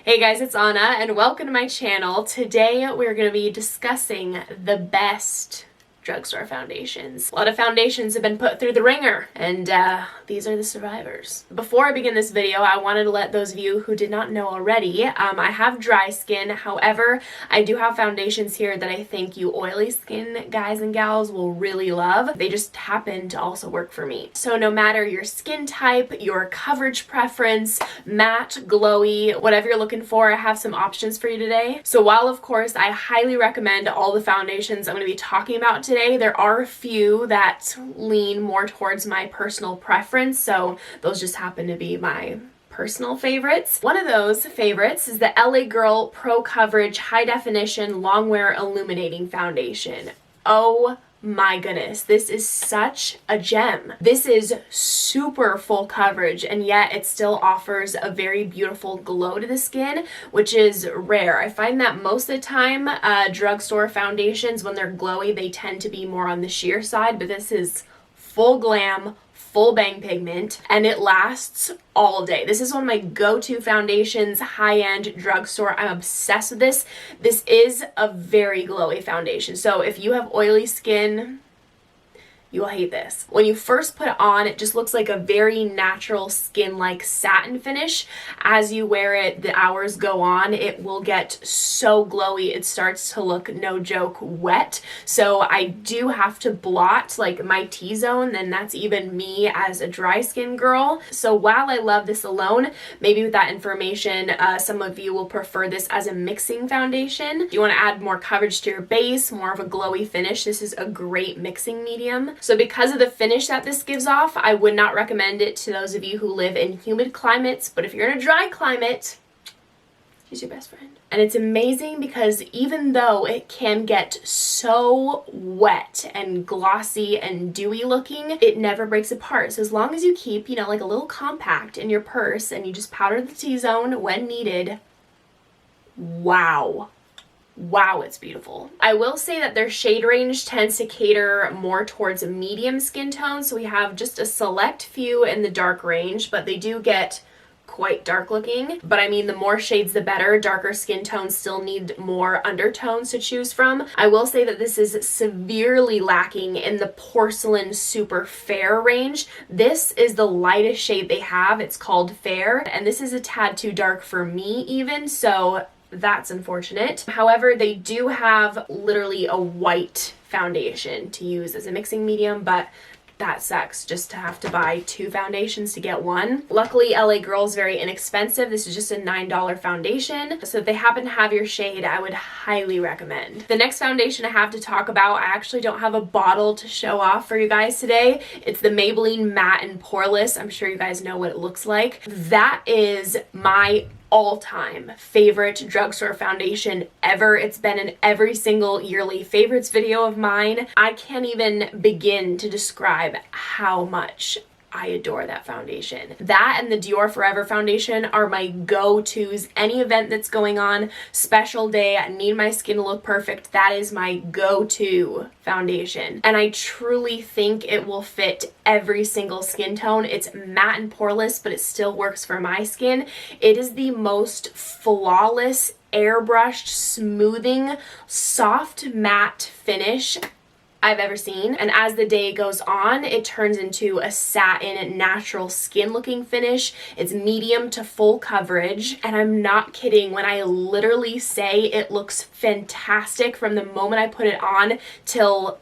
Hey guys, it's Anna and welcome to my channel. Today we're going to be discussing the best drugstore foundations. A lot of foundations have been put through the ringer and these are the survivors. Before I begin this video, I wanted to let those of you who did not know already, I have dry skin. However, I do have foundations here that I think you oily skin guys and gals will really love. They just happen to also work for me. So no matter your skin type, your coverage preference, matte, glowy, whatever you're looking for, I have some options for you today. So while of course I highly recommend all the foundations I'm going to be talking about today, there are a few that lean more towards my personal preference, so those just happen to be my personal favorites. One of those favorites is the LA Girl Pro Coverage High Definition Longwear Illuminating Foundation. Oh my goodness, this is such a gem. This is super full coverage and yet it still offers a very beautiful glow to the skin, which is rare. I find that most of the time drugstore foundations, when they're glowy, they tend to be more on the sheer side, but this is full glam, full bang pigment, and it lasts all day. This is one of my go-to foundations, high-end drugstore. I'm obsessed with this. This is a very glowy foundation. So if you have oily skin, you will hate this. When you first put it on, it just looks like a very natural skin-like satin finish. As you wear it, the hours go on, it will get so glowy. It starts to look, no joke, wet. So I do have to blot like my T-zone, and that's even me as a dry skin girl. So while I love this alone, maybe with that information, some of you will prefer this as a mixing foundation. If you want to add more coverage to your base, more of a glowy finish, this is a great mixing medium. So because of the finish that this gives off, I would not recommend it to those of you who live in humid climates, but if you're in a dry climate, she's your best friend. And it's amazing because even though it can get so wet and glossy and dewy looking, it never breaks apart. So as long as you keep, like a little compact in your purse and you just powder the T-zone when needed, wow. Wow, it's beautiful. I will say that their shade range tends to cater more towards a medium skin tone, so we have just a select few in the dark range, but they do get quite dark looking. But I mean, the more shades the better. Darker skin tones still need more undertones to choose from. I will say that this is severely lacking in the porcelain super fair range. This is the lightest shade they have. It's called Fair, and this is a tad too dark for me even, so that's unfortunate. However, they do have literally a white foundation to use as a mixing medium, but that sucks just to have to buy two foundations to get one. Luckily, LA Girl is very inexpensive. This is just a $9 foundation. So if they happen to have your shade, I would highly recommend. The next foundation I have to talk about, I actually don't have a bottle to show off for you guys today. It's the Maybelline Matte and Poreless. I'm sure you guys know what it looks like. That is my all-time favorite drugstore foundation ever. It's been in every single yearly favorites video of mine. I can't even begin to describe how much I adore that foundation. That and the Dior Forever foundation are my go-tos. Any event that's going on, special day, I need my skin to look perfect, that is my go-to foundation. And I truly think it will fit every single skin tone. It's matte and poreless, but it still works for my skin. It is the most flawless, airbrushed, smoothing, soft matte finish I've ever seen. And as the day goes on, it turns into a satin, natural skin looking finish. It's medium to full coverage. And I'm not kidding when I literally say it looks fantastic from the moment I put it on till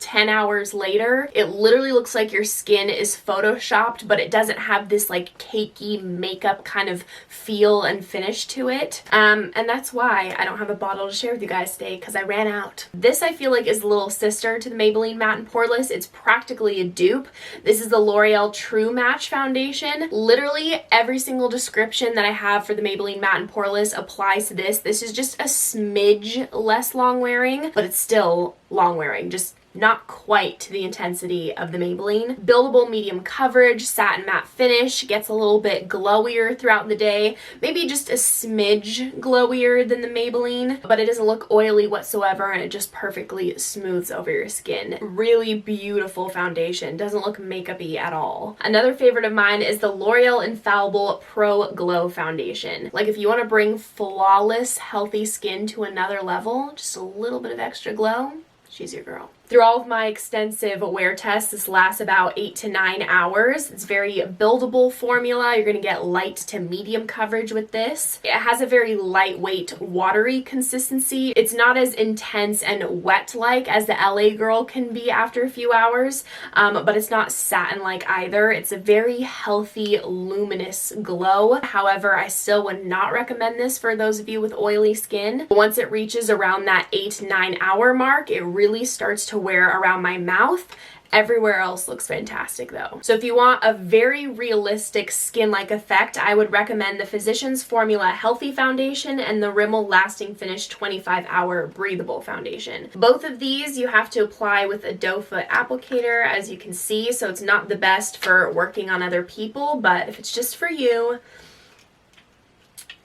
10 hours later. It literally looks like your skin is photoshopped, but it doesn't have this like cakey makeup kind of feel and finish to it. And that's why I don't have a bottle to share with you guys today, because I ran out. This I feel like is the little sister to the Maybelline Matte and Poreless. It's practically a dupe. This is the L'Oreal True Match Foundation. Literally every single description that I have for the Maybelline Matte and Poreless applies to this. This is just a smidge less long wearing, but it's still long wearing. Just not quite to the intensity of the Maybelline. Buildable medium coverage, satin matte finish, gets a little bit glowier throughout the day, maybe just a smidge glowier than the Maybelline, but it doesn't look oily whatsoever, and it just perfectly smooths over your skin. Really beautiful foundation, doesn't look makeup-y at all. Another favorite of mine is the L'Oreal Infallible Pro Glow Foundation. Like, if you want to bring flawless, healthy skin to another level, just a little bit of extra glow, she's your girl. Through all of my extensive wear tests, this lasts about 8 to 9 hours. It's very buildable formula. You're going to get light to medium coverage with this. It has a very lightweight, watery consistency. It's not as intense and wet-like as the LA Girl can be after a few hours, but it's not satin-like either. It's a very healthy, luminous glow. However, I still would not recommend this for those of you with oily skin. Once it reaches around that 8 to 9 hour mark, it really starts to wear around my mouth. Everywhere else looks fantastic though. So if you want a very realistic skin-like effect, I would recommend the Physicians Formula Healthy Foundation and the Rimmel Lasting Finish 25-Hour Breathable Foundation. Both of these you have to apply with a doe foot applicator, as you can see, so it's not the best for working on other people, but if it's just for you,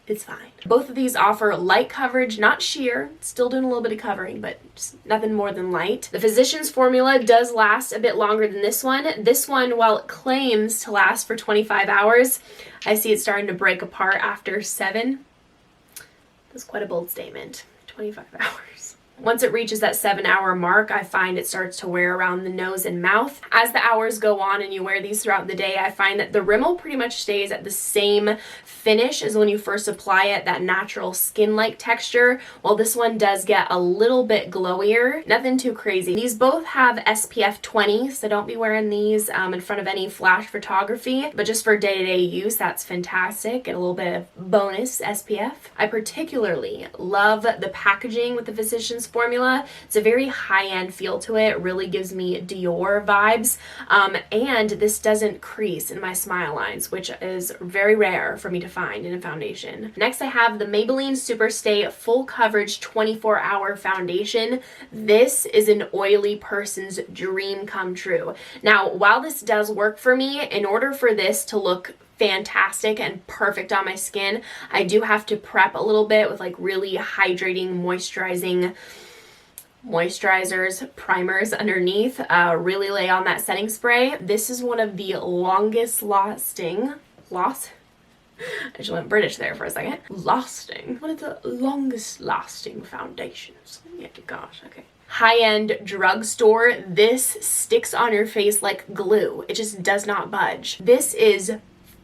it's fine. Both of these offer light coverage, not sheer, still doing a little bit of covering, but just nothing more than light. The Physicians Formula does last a bit longer than this one. This one, while it claims to last for 25 hours, I see it starting to break apart after 7. That's quite a bold statement, 25 hours. Once it reaches that 7-hour mark, I find it starts to wear around the nose and mouth. As the hours go on and you wear these throughout the day, I find that the Rimmel pretty much stays at the same finish as when you first apply it, that natural skin-like texture, while this one does get a little bit glowier. Nothing too crazy. These both have SPF 20, so don't be wearing these in front of any flash photography, but just for day-to-day use, that's fantastic. Get a little bit of bonus SPF. I particularly love the packaging with the Physicians Formula. It's a very high-end feel to it. It really gives me Dior vibes, and this doesn't crease in my smile lines, which is very rare for me to find in a foundation. Next, I have the Maybelline Superstay Full Coverage 24-Hour Foundation. This is an oily person's dream come true. Now, while this does work for me, in order for this to look fantastic and perfect on my skin, I do have to prep a little bit with like really hydrating, moisturizers, primers underneath, really lay on that setting spray. This is one of the longest lasting, I just went British there for a second. One of the longest lasting foundations. Yeah, gosh, okay. High-end drugstore. This sticks on your face like glue. It just does not budge. This is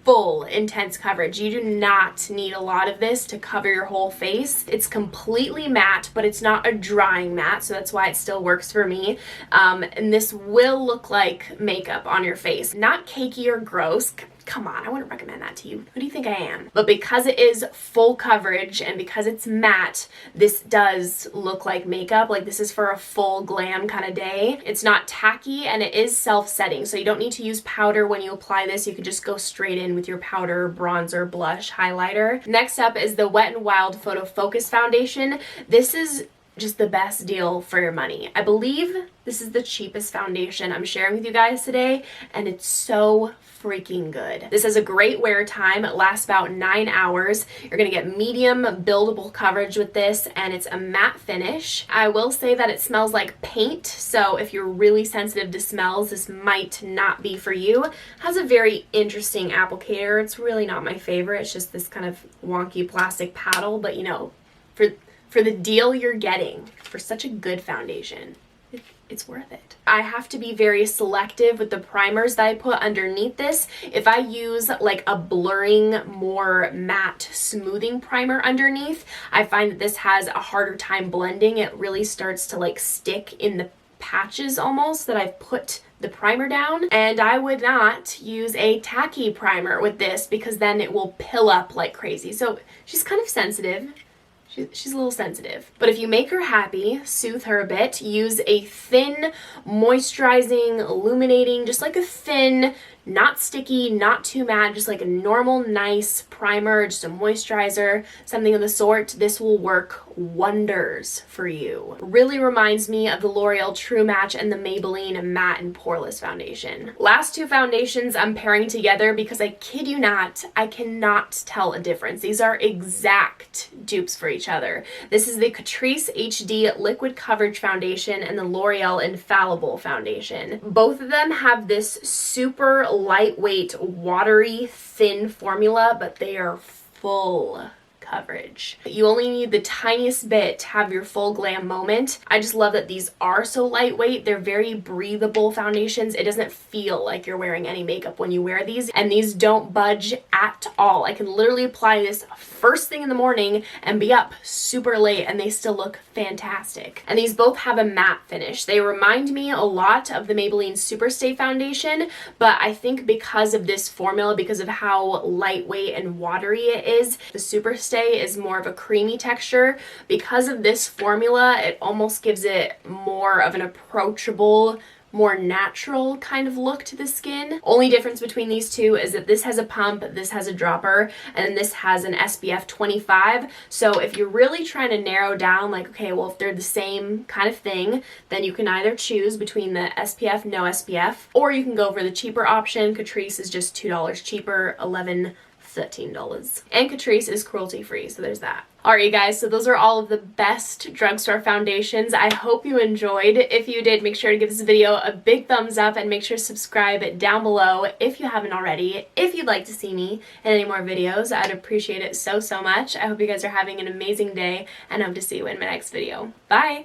full intense coverage. You do not need a lot of this to cover your whole face. It's completely matte, but it's not a drying matte, so that's why it still works for me. And this will look like makeup on your face. Not cakey or gross. Come on, I wouldn't recommend that to you. Who do you think I am? But because it is full coverage and because it's matte, this does look like makeup. Like, this is for a full glam kind of day. It's not tacky and it is self-setting, so you don't need to use powder when you apply this. You can just go straight in with your powder, bronzer, blush, highlighter. Next up is the Wet n Wild Photofocus Foundation. This is just the best deal for your money. I believe this is the cheapest foundation I'm sharing with you guys today, and it's so freaking good. This has a great wear time. It lasts about 9 hours. You're gonna get medium buildable coverage with this, and it's a matte finish. I will say that it smells like paint, so if you're really sensitive to smells, this might not be for you. It has a very interesting applicator. It's really not my favorite. It's just this kind of wonky plastic paddle, but you know, for the deal you're getting for such a good foundation, it's worth it. I have to be very selective with the primers that I put underneath this. If I use like a blurring, more matte smoothing primer underneath, I find that this has a harder time blending. It really starts to like stick in the patches almost that I've put the primer down, and I would not use a tacky primer with this because then it will pill up like crazy. So she's kind of sensitive. She's a little sensitive. But if you make her happy, soothe her a bit, use a thin, moisturizing, illuminating, just like a thin Not sticky, not too matte, just like a normal, nice primer, just a moisturizer, something of the sort. This will work wonders for you. Really reminds me of the L'Oreal True Match and the Maybelline Matte and Poreless foundation. Last two foundations I'm pairing together because I kid you not, I cannot tell a difference. These are exact dupes for each other. This is the Catrice HD Liquid Coverage Foundation and the L'Oreal Infallible foundation. Both of them have this super lightweight, watery, thin formula, but they are full coverage. You only need the tiniest bit to have your full glam moment. I just love that these are so lightweight. They're very breathable foundations. It doesn't feel like you're wearing any makeup when you wear these, and these don't budge at all. I can literally apply this first thing in the morning and be up super late and they still look fantastic. And these both have a matte finish. They remind me a lot of the Maybelline Superstay foundation, but I think because of this formula, because of how lightweight and watery it is, the Superstay is more of a creamy texture. Because of this formula, it almost gives it more of an approachable, more natural kind of look to the skin. Only difference between these two is that this has a pump, this has a dropper, and then this has an SPF 25. So if you're really trying to narrow down, like, okay, well, if they're the same kind of thing, then you can either choose between the SPF, no SPF, or you can go for the cheaper option. Catrice is just $2 cheaper, $13. And Catrice is cruelty free, so there's that. Alright guys, so those are all of the best drugstore foundations. I hope you enjoyed. If you did, make sure to give this video a big thumbs up and make sure to subscribe down below if you haven't already. If you'd like to see me in any more videos, I'd appreciate it so much. I hope you guys are having an amazing day and I hope to see you in my next video. Bye!